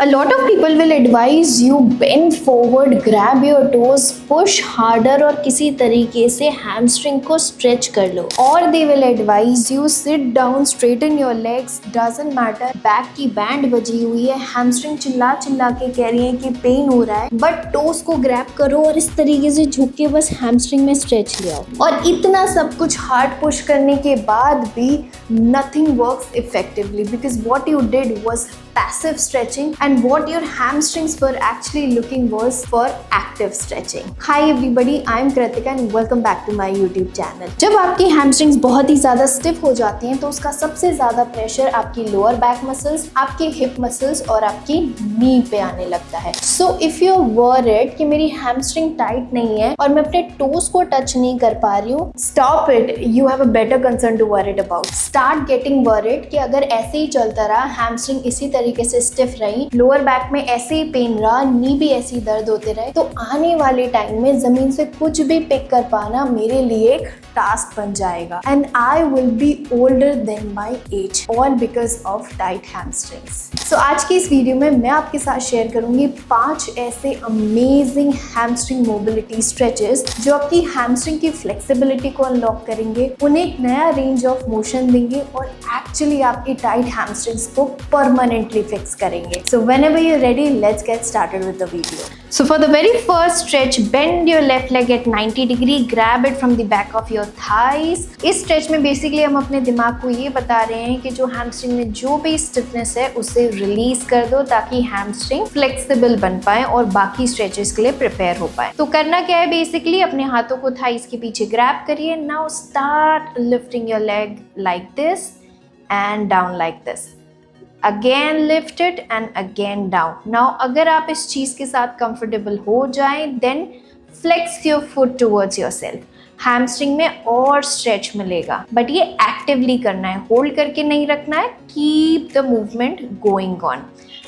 A lot of people will advise you bend forward, grab your toes, push harder और किसी तरीके से hamstring को stretch कर लो. और they will advise you sit down, straighten your legs, doesn't matter. Back की band बजी हुई है, hamstring चिल्ला चिल्ला के कह रही है कि पेन हो रहा है, बट toes को grab करो और इस तरीके से झुक के बस hamstring में stretch ले आओ. और इतना सब कुछ hard push करने के बाद भी nothing works effectively because what you did was passive stretching and what your hamstrings were actually looking was for active stretching. Hi everybody, I am Kritika and welcome back to my YouTube channel. जब आपकी hamstrings बहुत ही ज़्यादा stiff हो जाती हैं तो उसका सबसे ज़्यादा pressure आपकी lower back muscles, आपके hip muscles और आपकी knee पे आने लगता है. So if you are worried कि मेरी hamstring tight नहीं है और मैं अपने toes को touch नहीं कर पा रही हूँ, stop it. You have a better concern to worry about. Start getting worried कि अगर ऐसे ही चलता रहा, hamstring इसी तरीके से स्टिफ रही, लोअर बैक में ऐसे ही पेन रहा, नी भी ऐसे ही दर्द होते रहे, तो आने वाले टाइम में जमीन से कुछ भी पिक कर पाना मेरे लिए एक टास्क बन जाएगा and I will be older than my age, all because of tight hamstrings. So आज की इस वीडियो में मैं आपके साथ शेयर करूंगी 5 ऐसे अमेजिंग हैमस्ट्रिंग मोबिलिटी स्ट्रेचेस जो आपकी हैमस्ट्रिंग की फ्लेक्सिबिलिटी को अनलॉक करेंगे, उन्हें एक नया रेंज ऑफ मोशन देंगे और एक्चुअली आपकी टाइट हैमस्ट्रिंग्स को परमानेंटली फिक्स करेंगे. सो whenever you're ready, let's get started with the video. So for the very first stretch, bend your left leg at 90 degree, grab it from the back of your thighs. इस stretch में basically हम अपने दिमाग को ये बता रहे हैं कि जो हैमस्ट्रिंग में जो भी स्टिफनेस है उसे रिलीज कर दो ताकि हैमस्ट्रिंग फ्लेक्सिबल बन पाए और बाकी स्ट्रेचेस के लिए प्रिपेयर हो पाए. तो करना क्या है, बेसिकली अपने हाथों को थाइस के पीछे ग्रैब करिए. Now start lifting your leg like this and down like this. Again lift it and again down. Now अगर आप इस चीज़ के साथ comfortable हो जाएं, then flex your foot towards yourself. Hamstring में और स्ट्रेच मिलेगा, बट ये एक्टिवली करना है, होल्ड करके नहीं रखना है. Keep the movement going on.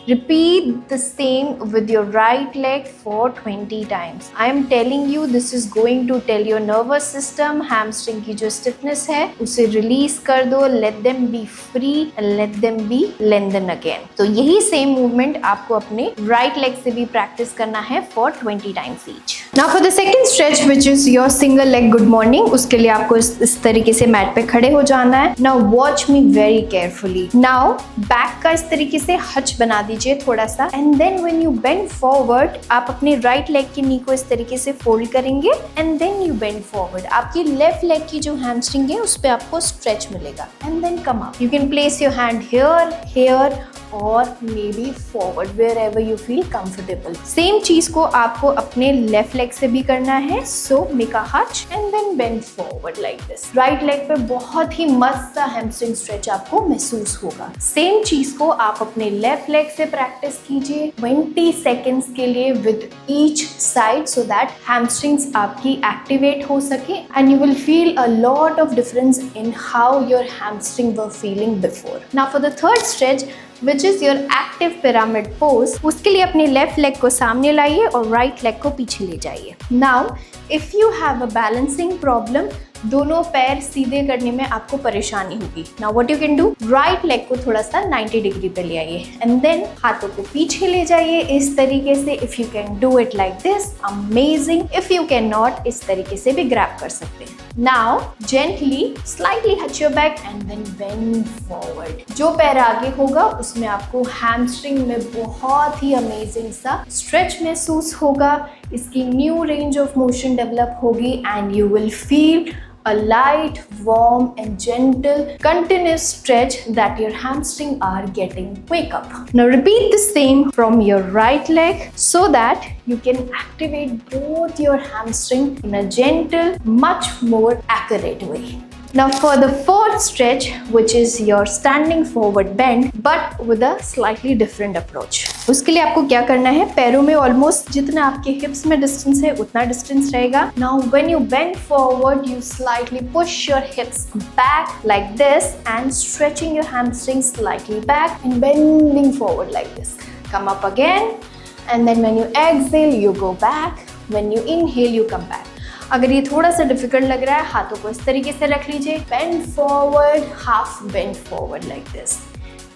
Repeat the same with your right leg for 20 times. I am telling you, this is going to tell your nervous system, hamstring की जो stiffness है उसे release कर दो. Let them be free and let them be lengthen again. तो यही same movement आपको अपने right leg से भी practice करना है for 20 times each. Now for the second stretch, which is your single leg good morning, उसके लिए आपको इस तरीके से मैट पे खड़े हो जाना है. Now watch me very carefully. Now back का इस तरीके से हच बना दीजिए थोड़ा सा and then when you bend forward, आप अपने राइट लेग की नी को इस तरीके से फोल्ड करेंगे and then you bend forward. आपकी लेफ्ट लेग की जो हैमस्ट्रिंग है उस पे आपको स्ट्रेच मिलेगा and then come up. You can place your hand here और maybe forward wherever you feel comfortable. Same चीज को आपको अपने लेफ्ट लेग से भी करना है. So make a hutch and then bend forward like this. Right leg पे बहुत ही मस्त सा हैमस्ट्रिंग स्ट्रेच आपको महसूस होगा. सेम चीज को आप अपने लेफ्ट लेग से प्रैक्टिस कीजिए 20 सेकेंड्स के लिए with each side so that hamstrings आपकी एक्टिवेट हो सके and you will feel a lot of difference in how your hamstring were feeling before. Now for the third stretch, which is your active pyramid pose, उसके लिए अपने left leg को सामने लाइए और राइट लेग को पीछे ले जाइए. Now, if you have a balancing problem, दोनों पैर सीधे करने में आपको परेशानी होगी. Now what you can do, right leg को थोड़ा सा 90 डिग्री पे ले आइए एंड देन हाथों को पीछे ले जाइए इस तरीके से. If you can do it like this, amazing. If you cannot, इस तरीके से भी ग्रैब कर सकते हैं. Now gently, slightly hitch your back and then bend forward. जो पैर आगे होगा उसमें आपको हैमस्ट्रिंग में बहुत ही अमेजिंग सा स्ट्रेच महसूस होगा. इसकी new range of motion develop होगी and you will feel a light, warm and gentle continuous stretch that your hamstring are getting wake up. Now repeat the same from your right leg so that you can activate both your hamstring in a gentle, much more accurate way. Now for the fourth stretch, which is your standing forward bend but with a slightly different approach. उसके लिए आपको क्या करना है, पैरों में almost जितना आपके हिप्स में डिस्टेंस है उतना डिस्टेंस रहेगा. Now when you bend forward, you slightly push your hips back like this and stretching your hamstrings slightly back and bending forward like this. Come up again and then when you exhale, you go back. When you inhale, you come back. अगर ये थोड़ा सा difficult लग रहा है, हाथों को इस तरीके से रख लीजिए. Bend forward, half bend forward like this.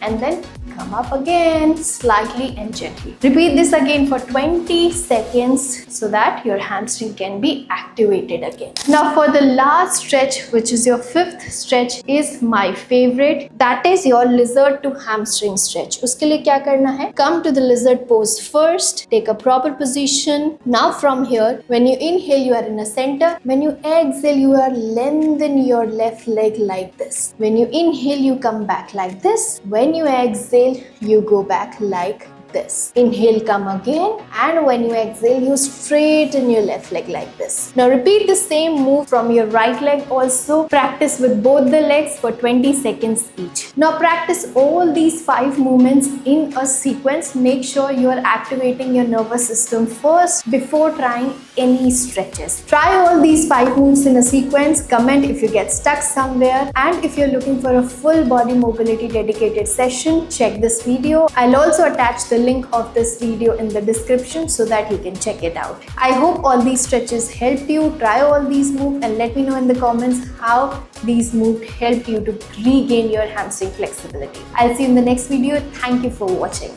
and then come up again slightly and gently. Repeat this again for 20 seconds so that your hamstring can be activated again. Now for the last stretch, which is your fifth stretch, is my favorite. That is your lizard to hamstring stretch. उसके लिए क्या करना है? Come to the lizard pose first. Take a proper position. Now from here, when you inhale, you are in a center. When you exhale, you are lengthen your left leg like this. When you inhale, you come back like this. When you exhale, you go back like this. Inhale, come again, and when you exhale, you straighten your left leg like this. Now repeat the same move from your right leg also. Practice with both the legs for 20 seconds each. Now practice all these 5 movements in a sequence. Make sure you are activating your nervous system first before trying any stretches. Try all these 5 moves in a sequence. Comment if you get stuck somewhere, and if you're looking for a full body mobility dedicated session, check this video. I'll also attach the link of this video in the description so that you can check it out. I hope all these stretches helped you. Try all these moves and let me know in the comments how these moves help you to regain your hamstring flexibility. I'll see you in the next video. Thank you for watching.